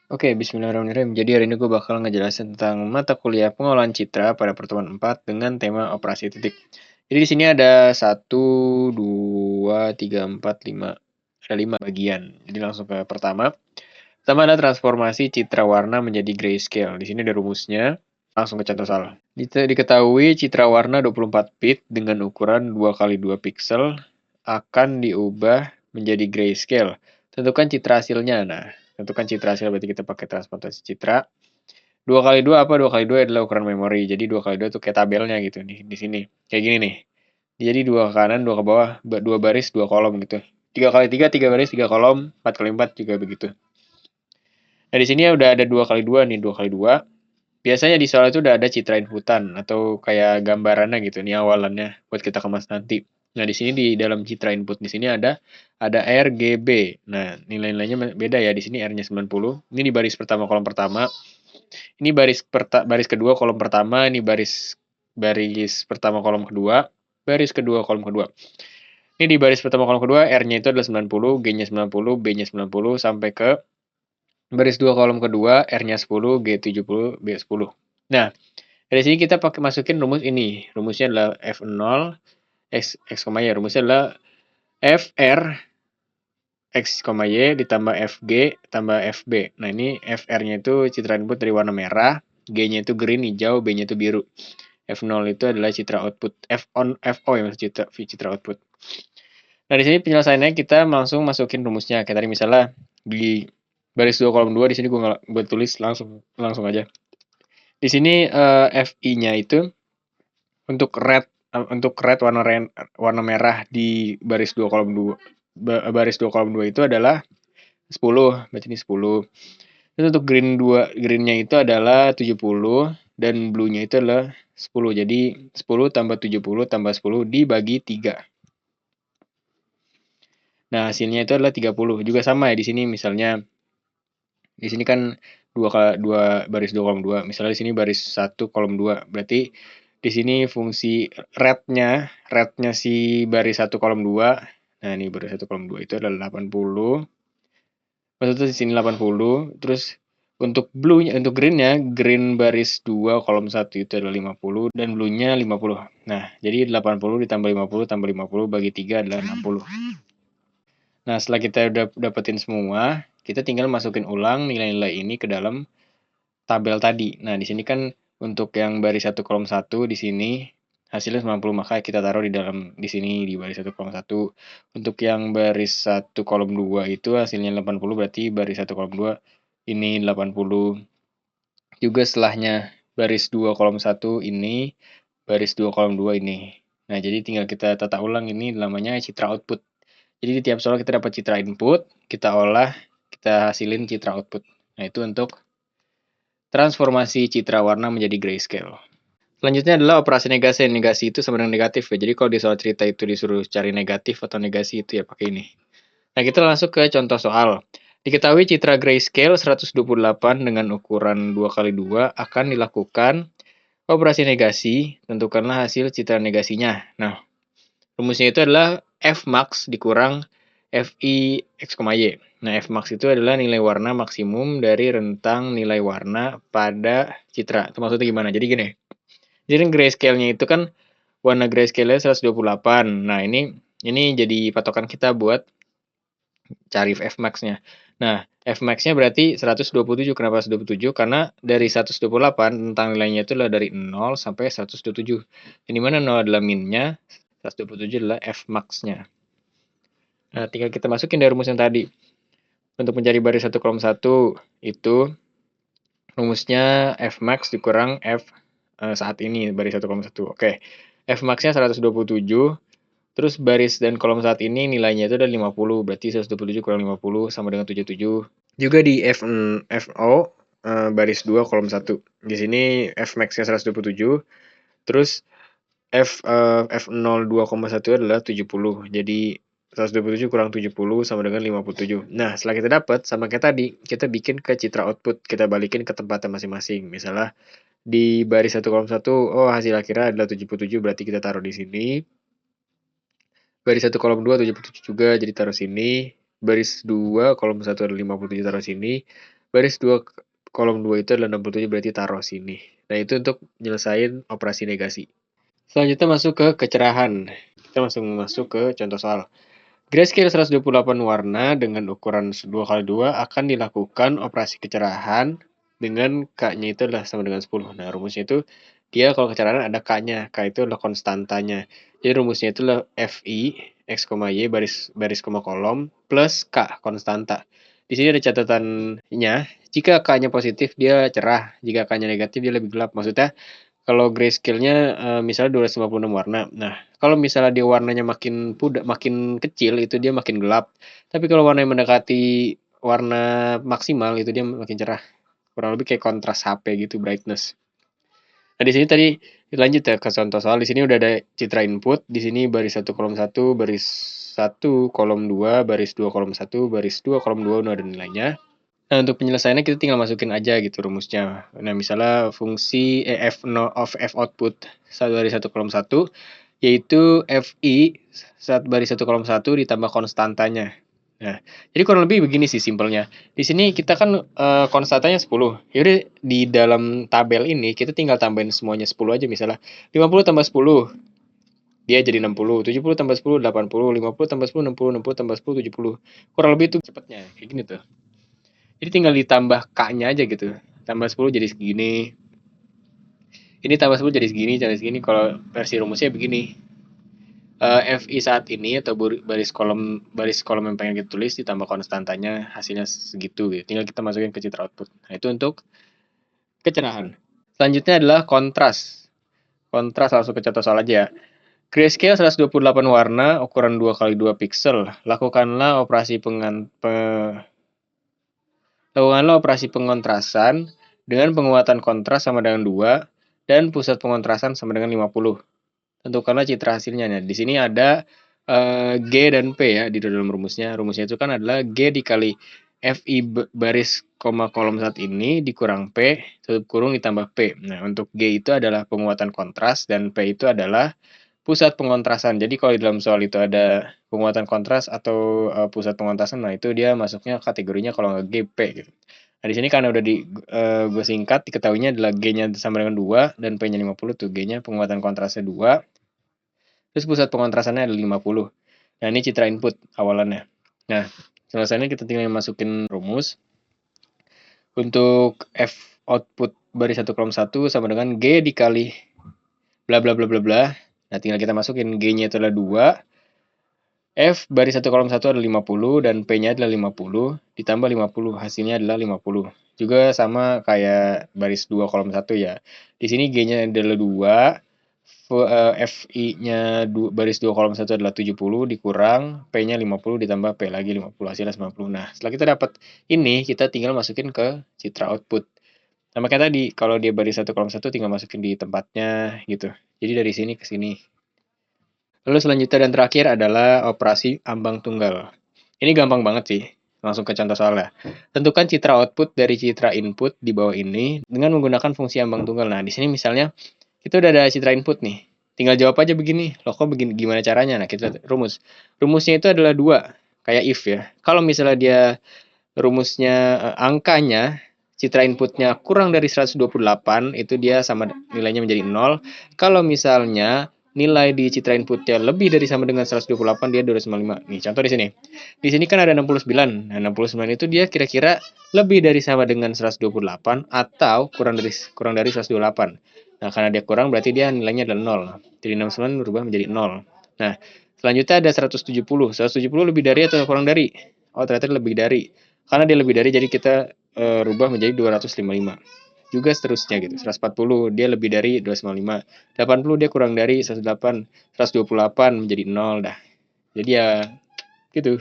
Oke, bismillahirrahmanirrahim. Jadi hari ini gue bakal ngejelasin tentang mata kuliah pengolahan citra pada pertemuan 4 dengan tema operasi titik. Jadi di sini ada 1, 2, 3, 4, 5. Ada 5 bagian. Jadi langsung ke pertama. Pertama ada transformasi citra warna menjadi grayscale. Di sini ada rumusnya. Langsung ke contoh soal. Diketahui citra warna 24 bit dengan ukuran 2 kali 2 pixel akan diubah menjadi grayscale. Tentukan citra hasilnya. Nah, tentukan citra hasil berarti kita pakai transportasi citra. 2 kali 2 apa? 2 kali 2 adalah ukuran memori. Jadi 2 kali 2 itu kayak tabelnya gitu nih di sini. Kayak gini nih. Jadi 2 ke kanan, 2 ke bawah, 2 baris, 2 kolom gitu. 3 kali 3, 3 baris, 3 kolom, 4 kali 4 juga begitu. Nah, di sini udah ada 2 kali 2 nih, 2 kali 2. Biasanya di soal itu udah ada citra inputan atau kayak gambarannya gitu nih awalannya buat kita kemas nanti. Nah, di sini di dalam citra input di sini ada RGB. Nah, nilai-nilainya beda ya. Di sini R-nya 90. Ini di baris pertama kolom pertama. Ini baris kedua kolom pertama, ini baris baris pertama kolom kedua, baris kedua kolom kedua. Ini di baris pertama kolom kedua R-nya itu adalah 90, G-nya 90, B-nya 90 sampai ke baris 2 kolom kedua, R-nya 10, G70, B10. Nah, dari sini kita pakai masukin rumus ini. Rumusnya adalah F0, X, Y. Rumusnya adalah FR, X, Y ditambah FG tambah FB. Nah, ini FR-nya itu citra input dari warna merah, G-nya itu green, hijau, B-nya itu biru. F0 itu adalah citra output. FO yang citra output. Nah, di sini penyelesaiannya kita langsung masukin rumusnya. Kayak tadi misalnya di baris 2 kolom 2 di sini gue tulis langsung aja. Di sini FI-nya itu untuk red warna merah di baris 2 kolom 2 baris 2 kolom 2 itu adalah 10, berarti ini 10. Terus untuk green-nya itu adalah 70 dan blue-nya itu adalah 10. Jadi 10 tambah 70 tambah 10 dibagi 3. Nah, hasilnya itu adalah 30. Juga sama ya di sini misalnya di sini kan 2 baris 2 kolom 2. Misalnya di sini baris 1 kolom 2. Berarti di sini fungsi rednya si baris 1 kolom 2. Nah, ini baris 1 kolom 2 itu adalah 80. Maksudnya di sini 80. Terus untuk green baris 2 kolom 1 itu adalah 50 dan blue-nya 50. Nah, jadi 80 ditambah 50 tambah 50 bagi 3 adalah 60. Nah, setelah kita udah dapetin semua, kita tinggal masukin ulang nilai-nilai ini ke dalam tabel tadi. Nah, di sini kan untuk yang baris 1 kolom 1 di sini hasilnya 90, maka kita taruh di sini di baris 1 kolom 1. Untuk yang baris 1 kolom 2 itu hasilnya 80, berarti baris 1 kolom 2 ini 80. Juga setelahnya baris 2 kolom 1 ini, baris 2 kolom 2 ini. Nah, jadi tinggal kita tata ulang, ini namanya citra output. Jadi di tiap soal kita dapat citra input, kita olah, kita hasilin citra output. Nah, itu untuk transformasi citra warna menjadi grayscale. Selanjutnya adalah operasi negasi. Negasi itu sama dengan negatif ya. Jadi kalau di soal cerita itu disuruh cari negatif atau negasi itu ya pakai ini. Nah, kita langsung ke contoh soal. Diketahui citra grayscale 128 dengan ukuran 2 kali 2 akan dilakukan operasi negasi. Tentukanlah hasil citra negasinya. Nah, rumusnya itu adalah Fmax dikurang Fi X, Y. Nah, Fmax itu adalah nilai warna maksimum dari rentang nilai warna pada citra. Itu maksudnya gimana? Jadi gini, jadi grayscale-nya itu kan warna grayscale-nya 128. Nah, ini jadi patokan kita buat cari Fmax-nya. Nah, Fmax-nya berarti 127. Kenapa 127? Karena dari 128 rentang nilainya itu adalah dari 0 sampai 127. Yang dimana 0 adalah min-nya, 127 adalah Fmax-nya. Nah, tinggal kita masukin dari rumus yang tadi. Untuk mencari baris 1 kolom 1 itu rumusnya Fmax dikurang F saat ini baris 1 kolom 1. Oke. Fmax-nya 127. Terus baris dan kolom saat ini nilainya itu ada 50. Berarti 127 kurang 50 sama dengan 77. Juga di FO baris 2 kolom 1. Di sini Fmax-nya 127. Terus F0 2,1 adalah 70. Jadi 127 kurang 70 sama dengan 57. Nah, setelah kita dapat, sama kayak tadi, kita bikin ke citra output. Kita balikin ke tempatnya masing-masing. Misalnya, di baris 1 kolom 1, oh hasil akhirnya adalah 77, berarti kita taruh di sini. Baris 1 kolom 2, 77 juga, jadi taruh sini. Baris 2 kolom 1 adalah 57, taruh sini. baris 2 kolom 2 itu adalah 67, berarti taruh sini. Nah, itu untuk nyelesain operasi negasi. Selanjutnya masuk ke kecerahan. Kita langsung masuk ke contoh soal. Grayscale 128 warna dengan ukuran 2x2 akan dilakukan operasi kecerahan dengan K-nya itu adalah sama dengan 10. Nah, rumusnya itu dia kalau kecerahan ada K-nya. K itu adalah konstantanya. Jadi rumusnya itu adalah FI X, Y baris koma kolom plus K konstanta. Di sini ada catatannya, jika K-nya positif dia cerah, jika K-nya negatif dia lebih gelap. Maksudnya kalau grayscale-nya misalnya 256 warna. Nah, kalau misalnya dia warnanya makin kecil itu dia makin gelap. Tapi kalau warna yang mendekati warna maksimal itu dia makin cerah. Kurang lebih kayak kontras HP gitu, brightness. Nah, di sini tadi lanjut ya ke contoh soal. Di sini udah ada citra input. Di sini baris 1 kolom 1, baris 1 kolom 2, baris 2 kolom 1, baris 2 kolom 2 udah ada nilainya. Nah, untuk penyelesaiannya kita tinggal masukin aja gitu rumusnya. Nah, misalnya fungsi f output dari 1 kolom 1 yaitu fi baris 1 kolom 1 ditambah konstantanya. Nah, jadi kurang lebih begini sih simpelnya. Di sini kita kan konstantanya 10. Yaudah di dalam tabel ini kita tinggal tambahin semuanya 10 aja misalnya. 50 tambah 10 dia jadi 60, 70 tambah 10 80, 50 tambah 10 60, 60 tambah 10 70. Kurang lebih itu cepatnya kayak gini tuh. Jadi tinggal ditambah K-nya aja gitu. Tambah 10 jadi segini. Ini tambah 10 jadi segini. Kalau versi rumusnya begini. FI saat ini atau baris kolom yang pengen kita tulis ditambah konstantanya hasilnya segitu gitu. Tinggal kita masukin ke citra output. Nah, itu untuk kecerahan. Selanjutnya adalah kontras. Kontras langsung ke contoh soal aja ya. Grayscale 128 warna, ukuran 2x2 pixel. Lakukanlah operasi pengontrasan dengan penguatan kontras sama dengan 2 dan pusat pengontrasan sama dengan 50. Tentukanlah citra hasilnya. Nah, di sini ada G dan P ya di dalam rumusnya. Rumusnya itu kan adalah G dikali FI baris koma kolom saat ini dikurang P tutup kurung ditambah P. Nah, untuk G itu adalah penguatan kontras dan P itu adalah pusat pengontrasan. Jadi kalau di dalam soal itu ada penguatan kontras atau pusat pengontrasan, nah itu dia masuknya kategorinya kalau nggak G, P gitu. Nah, di sini karena udah gue singkat, diketahuinya adalah G-nya sama dengan 2 dan P-nya 50 tuh. G-nya penguatan kontrasnya 2. Terus pusat pengontrasannya ada 50. Nah, ini citra input awalannya. Nah, selesainya kita tinggal masukin rumus. Untuk F output baris 1 kolom 1 sama dengan G dikali bla bla bla bla bla. Nah, tinggal kita masukin G-nya itu adalah 2. F baris 1 kolom 1 adalah 50 dan P-nya adalah 50 ditambah 50 hasilnya adalah 50. Juga sama kayak baris 2 kolom 1 ya. Di sini G-nya adalah 2, FI-nya baris 2 kolom 1 adalah 70 dikurang P-nya 50 ditambah P lagi 50 hasilnya 90. Nah, setelah kita dapat ini kita tinggal masukin ke citra output. Sama kayak tadi, kalau dia baris 1 kolom 1 tinggal masukin di tempatnya gitu. Jadi dari sini ke sini. Lalu selanjutnya dan terakhir adalah operasi ambang tunggal. Ini gampang banget sih. Langsung ke contoh soalnya. Tentukan citra output dari citra input di bawah ini dengan menggunakan fungsi ambang tunggal. Nah, di sini misalnya kita udah ada citra input nih. Tinggal jawab aja begini. Loh, kok begini, gimana caranya? Nah, kita rumus. Rumusnya itu adalah 2. Kayak if ya. Kalau misalnya dia rumusnya angkanya citra inputnya kurang dari 128 itu dia sama nilainya menjadi 0. Kalau misalnya nilai di citra inputnya lebih dari sama dengan 128 dia 255. Nih, contoh di sini. Di sini kan ada 69. Nah, 69 itu dia kira-kira lebih dari sama dengan 128 atau kurang dari 128. Nah, karena dia kurang berarti dia nilainya adalah 0. Jadi 69 berubah menjadi 0. Nah, selanjutnya ada 170. 170 lebih dari atau kurang dari? Oh, ternyata lebih dari. Karena dia lebih dari jadi kita rubah menjadi 255. Juga seterusnya gitu. 140 dia lebih dari 255. 80 dia kurang dari 108. 128 menjadi 0 dah. Jadi ya gitu.